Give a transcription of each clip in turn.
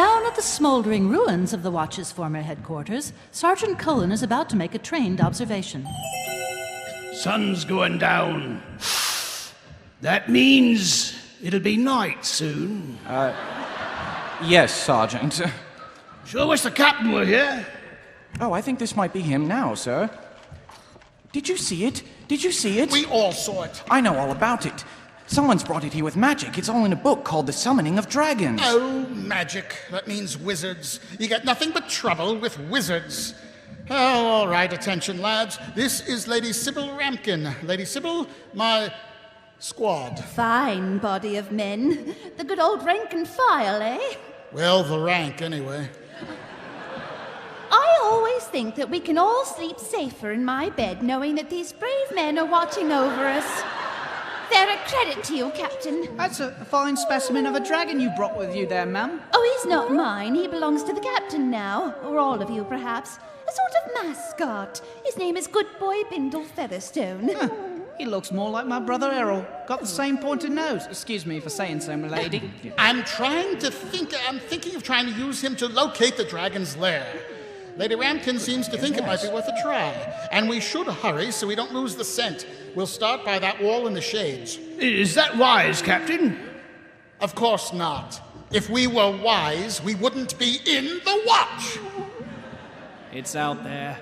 Down at the smouldering ruins of the Watch's former headquarters, Sergeant Cullen is about to make a trained observation. Sun's going down. That means it'll be night soon. Yes, Sergeant. Sure wish the captain were here. Oh, I think this might be him now, sir. Did you see it? Did you see it? We all saw it. I know all about it. Someone's brought it here with magic. It's all in a book called The Summoning of Dragons. Oh, magic. That means wizards. You get nothing but trouble with wizards. Oh, all right, attention, lads. This is Lady Sybil Rampkin. Lady Sybil, my squad. Fine body of men. The good old rank and file, eh? Well, the rank, anyway. I always think that we can all sleep safer in my bed knowing that these brave men are watching over us. They're a credit to you, Captain. That's a fine specimen of a dragon you brought with you there, ma'am. Oh, he's not mine. He belongs to the Captain now. Or all of you, perhaps. A sort of mascot. His name is Good Boy Bindle Featherstone. Huh. He looks more like my brother Errol. Got the same pointed nose. Excuse me for saying so, milady. I'm thinking of trying to use him to locate the dragon's lair. Lady Rampkin seems to think it might be worth a try. And we should hurry so we don't lose the scent. We'll start by that wall in the shades. Is that wise, Captain? Of course not. If we were wise, we wouldn't be in the watch. It's out there.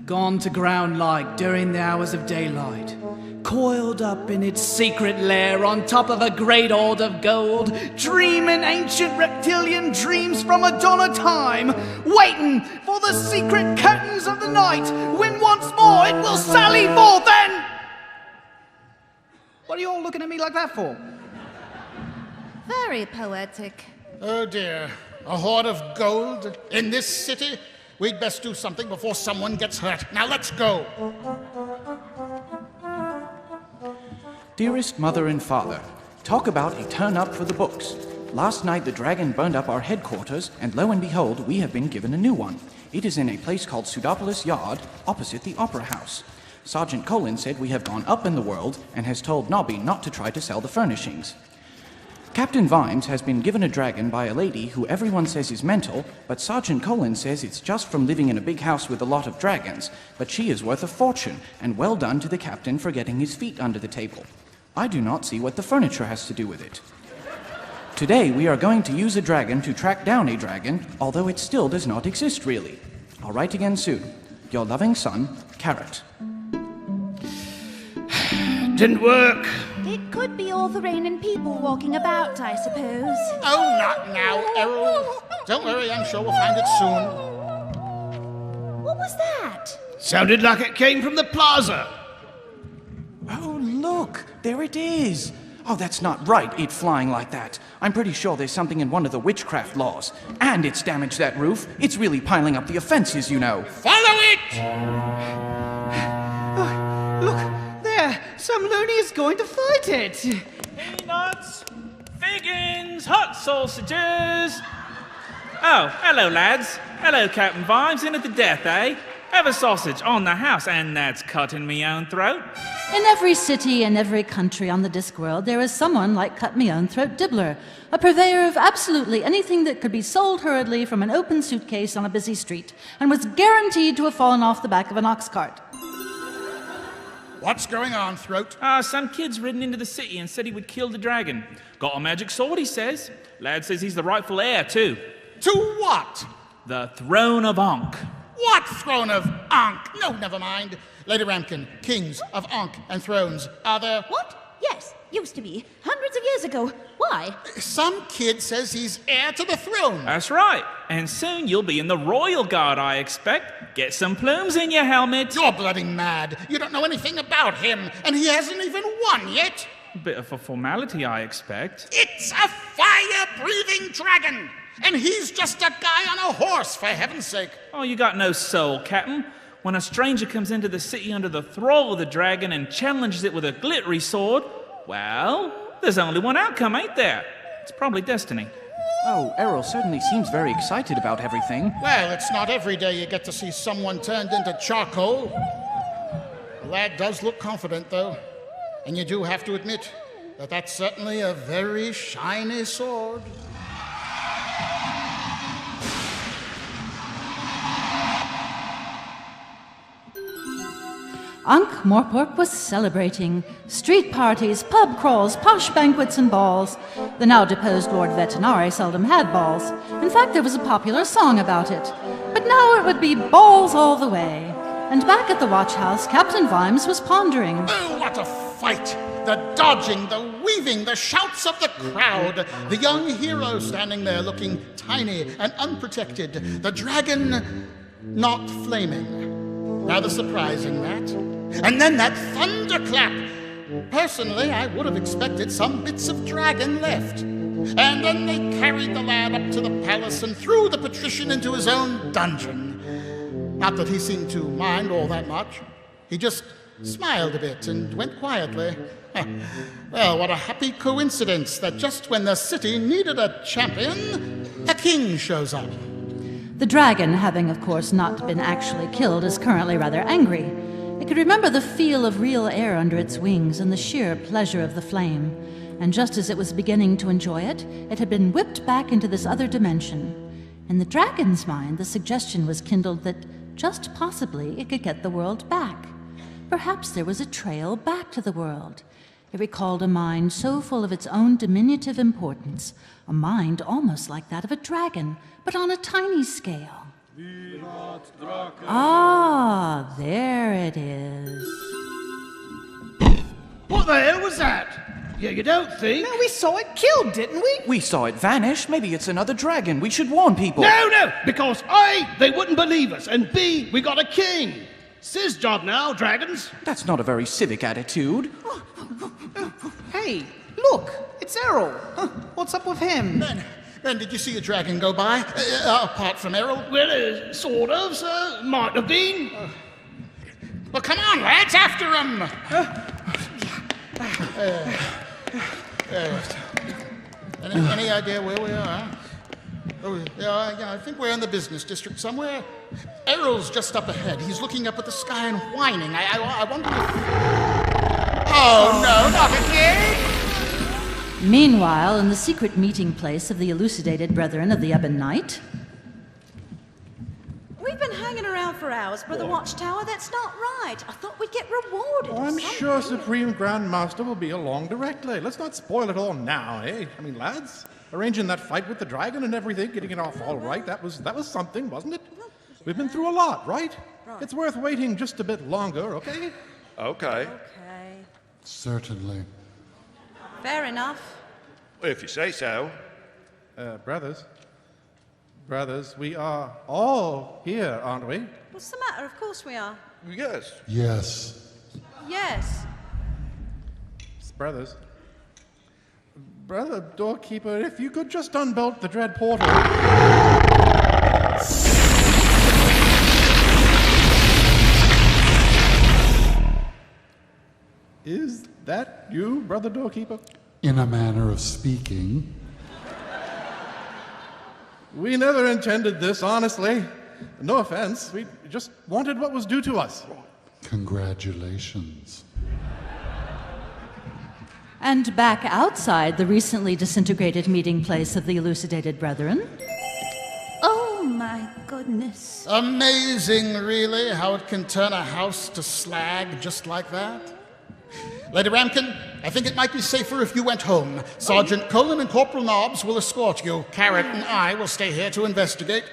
Gone to ground light during the hours of daylight. Coiled up in its secret lair on top of a great hoard of gold, dreaming ancient reptilian dreams from a dawn of time, waiting for the secret curtains of the night, when once more it will sally forth and... What are you all looking at me like that for? Very poetic. Oh dear. A hoard of gold in this city? We'd best do something before someone gets hurt. Now let's go. Dearest Mother and Father, talk about a turn-up for the books. Last night the dragon burned up our headquarters, and lo and behold, we have been given a new one. It is in a place called Pseudopolis Yard, opposite the Opera House. Sergeant Colin said we have gone up in the world, and has told Nobby not to try to sell the furnishings. Captain Vimes has been given a dragon by a lady who everyone says is mental, but Sergeant Colin says it's just from living in a big house with a lot of dragons, but she is worth a fortune, and well done to the captain for getting his feet under the table. I do not see what the furniture has to do with it. Today we are going to use a dragon to track down a dragon, although it still does not exist really. I'll write again soon. Your loving son, Carrot. Didn't work. It could be all the rain and people walking about, I suppose. Oh, not now, Errol. Don't worry, I'm sure we'll find it soon. What was that? Sounded like it came from the plaza. Oh, look! There it is! Oh, that's not right, it flying like that. I'm pretty sure there's something in one of the witchcraft laws. And it's damaged that roof. It's really piling up the offenses, you know. Follow it! Oh, look, there! Some loony is going to fight it! Peanuts, figgins, hot sausages. Oh, hello, lads. Hello, Captain Vimes, in at the death, eh? Have a sausage on the house, and that's cutting me own throat. In every city and every country on the Discworld, there is someone like Cut-Me-Own-Throat Dibbler, a purveyor of absolutely anything that could be sold hurriedly from an open suitcase on a busy street, and was guaranteed to have fallen off the back of an ox cart. What's going on, Throat? Some kid's ridden into the city and said he would kill the dragon. Got a magic sword, he says. Lad says he's the rightful heir, too. To what? The throne of Ankh. What throne of Ankh? No, never mind. Lady Rampkin, kings of Ankh and thrones. Are there... What? Yes, used to be. Hundreds of years ago. Why? Some kid says he's heir to the throne. That's right. And soon you'll be in the royal guard, I expect. Get some plumes in your helmet. You're bloody mad. You don't know anything about him, and he hasn't even won yet. A bit of a formality, I expect. It's a fire-breathing dragon, and he's just a guy on a horse, for heaven's sake. Oh, you got no soul, Captain. When a stranger comes into the city under the thrall of the dragon and challenges it with a glittery sword, well, there's only one outcome, ain't there? It's probably destiny. Oh, Errol certainly seems very excited about everything. Well, it's not every day you get to see someone turned into charcoal. The lad does look confident, though. And you do have to admit that that's certainly a very shiny sword. Ankh-Morpork was celebrating. Street parties, pub crawls, posh banquets and balls. The now deposed Lord Vetinari seldom had balls. In fact, there was a popular song about it. But now it would be balls all the way. And back at the watch house, Captain Vimes was pondering. Oh, what a fight! The dodging, the weaving, the shouts of the crowd. The young hero standing there looking tiny and unprotected. The dragon not flaming. Rather surprising, that. And then that thunderclap. Personally, I would have expected some bits of dragon left. And then they carried the lad up to the palace and threw the patrician into his own dungeon. Not that he seemed to mind all that much. He just smiled a bit and went quietly. Well, what a happy coincidence that just when the city needed a champion, a king shows up. The dragon, having of course not been actually killed, is currently rather angry. It could remember the feel of real air under its wings and the sheer pleasure of the flame. And just as it was beginning to enjoy it, it had been whipped back into this other dimension. In the dragon's mind, the suggestion was kindled that just possibly it could get the world back. Perhaps there was a trail back to the world. It recalled a mind so full of its own diminutive importance, a mind almost like that of a dragon, but on a tiny scale. Ah, there it is. What the hell was that? Yeah, you don't think? No, we saw it killed, didn't we? We saw it vanish. Maybe it's another dragon. We should warn people. No, because A, they wouldn't believe us, and B, we got a king. It's his job now, dragons. That's not a very civic attitude. Hey, look, it's Errol. What's up with him? Ben, did you see a dragon go by? Apart from Errol? Well, sort of, sir. Might have been. Well, come on, lads, after him! Any idea where we are? Oh, yeah, I think we're in the business district somewhere. Errol's just up ahead. He's looking up at the sky and whining. I wonder if... Oh, no, not again! Meanwhile, in the secret meeting place of the elucidated brethren of the Ebon Night... We've been hanging around for hours, Brother Watchtower. That's not right. I thought we'd get rewarded. Oh, I'm sure Supreme Grand Master will be along directly. Let's not spoil it all now, eh? I mean, lads, arranging that fight with the dragon and everything, getting it off all right, that was something, wasn't it? We've been through a lot, right? It's worth waiting just a bit longer, okay? Okay. Okay. Certainly. Fair enough. Well, if you say so. Brothers, we are all here, aren't we? What's the matter? Of course we are. Yes. Yes. Yes. Brothers. Brother Doorkeeper, if you could just unbolt the dread portal. Is that you, Brother Doorkeeper? In a manner of speaking. We never intended this, honestly. No offense. We just wanted what was due to us. Congratulations. And back outside the recently disintegrated meeting place of the elucidated brethren... Oh, my goodness. Amazing, really, how it can turn a house to slag just like that. Lady Ramkin, I think it might be safer if you went home. Sergeant Colin and Corporal Nobbs will escort you. Carrot and I will stay here to investigate.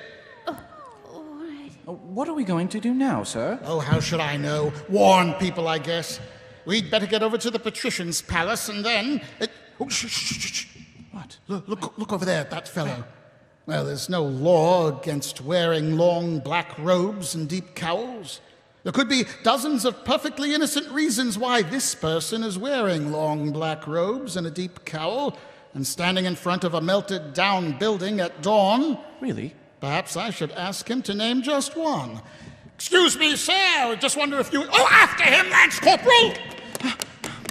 All right. What are we going to do now, sir? Oh, how should I know? Warn people, I guess. We'd better get over to the patrician's palace and then... Oh, shh. What? Look over there at that fellow. Well, there's no law against wearing long black robes and deep cowls. There could be dozens of perfectly innocent reasons why this person is wearing long black robes and a deep cowl and standing in front of a melted-down building at dawn. Really? Perhaps I should ask him to name just one. Excuse me, sir. I just wonder if you... Oh, after him, Lance Corporal!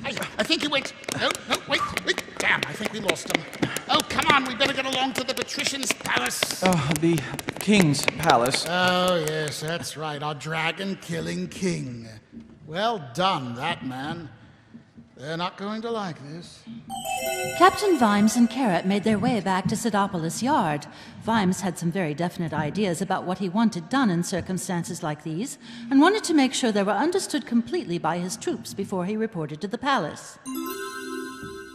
I think he went... No, wait. Damn, I think we lost him. Oh, come on, we better get along to the patrician's palace. The king's palace. Oh, yes, that's right, our dragon-killing king. Well done, that man. They're not going to like this. Captain Vimes and Carrot made their way back to Sidopolis Yard. Vimes had some very definite ideas about what he wanted done in circumstances like these, and wanted to make sure they were understood completely by his troops before he reported to the palace.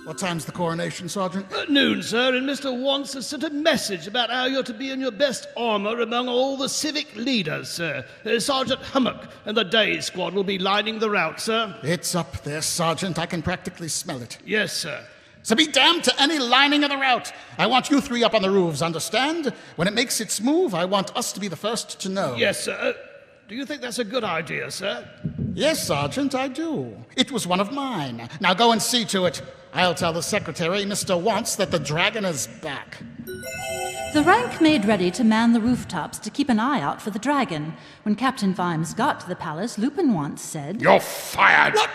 What time's the coronation, Sergeant? At noon, sir, and Mr. Wonse has sent a message about how you're to be in your best armor among all the civic leaders, sir. Sergeant Hummock and the day squad will be lining the route, sir. It's up there, Sergeant. I can practically smell it. Yes, sir. So be damned to any lining of the route. I want you three up on the roofs, understand? When it makes its move, I want us to be the first to know. Yes, sir. Do you think that's a good idea, sir? Yes, Sergeant, I do. It was one of mine. Now go and see to it. I'll tell the secretary, Mr. Wonse, that the dragon is back. The rank made ready to man the rooftops to keep an eye out for the dragon. When Captain Vimes got to the palace, Lupine once said, "You're fired!" What?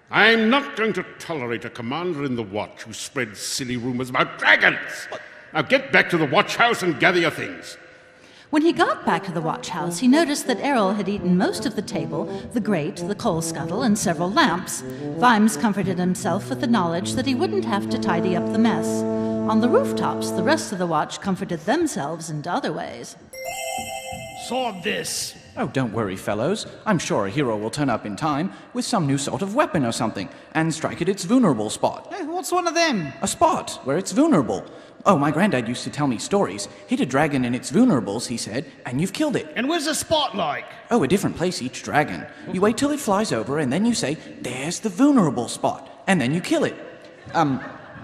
I'm not going to tolerate a commander in the watch who spreads silly rumors about dragons. Now get back to the watch house and gather your things. When he got back to the watch house, he noticed that Errol had eaten most of the table, the grate, the coal scuttle, and several lamps. Vimes comforted himself with the knowledge that he wouldn't have to tidy up the mess. On the rooftops, the rest of the watch comforted themselves in other ways. Saw this. Oh, don't worry, fellows. I'm sure a hero will turn up in time with some new sort of weapon or something and strike at its vulnerable spot. Hey, what's one of them? A spot where it's vulnerable. Oh, my granddad used to tell me stories. Hit a dragon in its vulnerables, he said, and you've killed it. And where's the spot like? Oh, a different place each dragon. You wait till it flies over, and then you say, "There's the vulnerable spot," and then you kill it.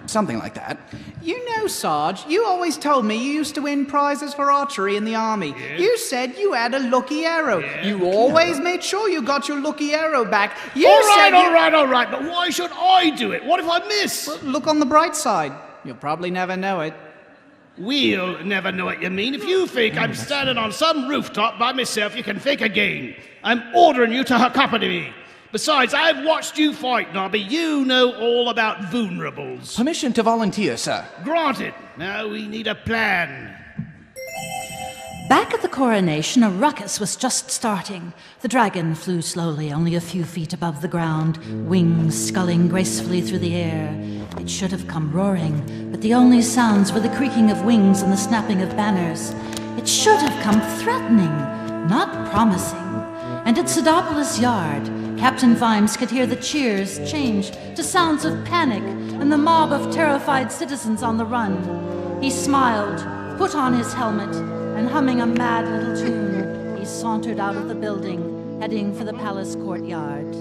Something like that. You know, Sarge, you always told me you used to win prizes for archery in the army. Yeah. You said you had a lucky arrow. Yeah. You always made sure you got your lucky arrow back. You All said right, but why should I do it? What if I miss? Well, look on the bright side. You'll probably never know it. We'll never know what you mean. If you think I'm standing on some rooftop by myself, you can think again. I'm ordering you to accompany me. Besides, I've watched you fight, Nobby. You know all about vulnerables. Permission to volunteer, sir. Granted. Now we need a plan. Back at the coronation, a ruckus was just starting. The dragon flew slowly, only a few feet above the ground, wings sculling gracefully through the air. It should have come roaring, but the only sounds were the creaking of wings and the snapping of banners. It should have come threatening, not promising. And at Sidopolis Yard, Captain Vimes could hear the cheers change to sounds of panic and the mob of terrified citizens on the run. He smiled, put on his helmet, and humming a mad little tune, he sauntered out of the building, heading for the palace courtyard.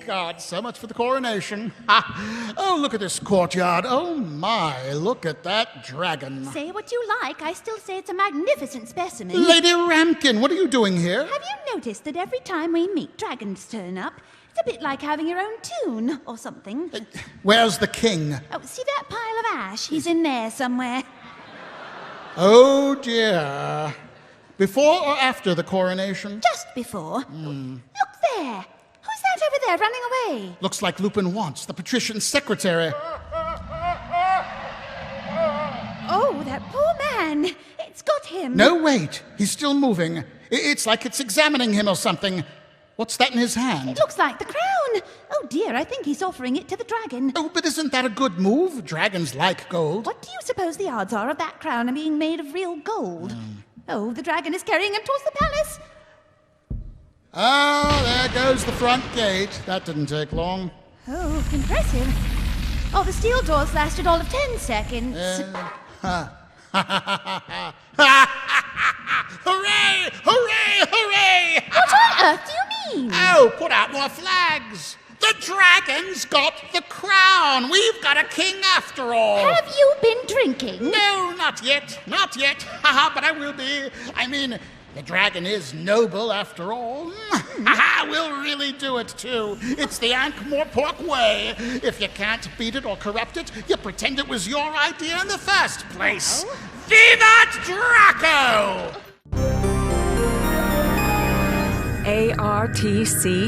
God, so much for the coronation. Ha! Oh, look at this courtyard. Oh, my, look at that dragon. Say what you like, I still say it's a magnificent specimen. Lady Ramkin, what are you doing here? Have you noticed that every time we meet, dragons turn up? It's a bit like having your own tune, or something. Where's the king? Oh, see that pile of ash? He's in there somewhere. Oh, dear. Before or after the coronation? Just before. Look there. Who's that over there running away? Looks like Lupine Wonse, the patrician secretary. Oh, that poor man. It's got him. No, wait. He's still moving. It's like it's examining him or something. What's that in his hand? It looks like the crown. Oh, dear, I think he's offering it to the dragon. Oh, but isn't that a good move? Dragons like gold. What do you suppose the odds are of that crown being made of real gold? Oh, the dragon is carrying him towards the palace. Oh, there goes the front gate. That didn't take long. Oh, impressive. Oh, the steel doors lasted all of 10 seconds. Hooray! Hooray! Hooray! What on earth do you mean? Oh, put out more flags. The dragon's got the crown. We've got a king after all. Have you been drinking? No, not yet. Not yet. Haha, but I will be. I mean, the dragon is noble after all. Haha, we'll really do it too. It's the Ankh-Morpork way. If you can't beat it or corrupt it, you pretend it was your idea in the first place. Well. Vivat Draco! ARTC.org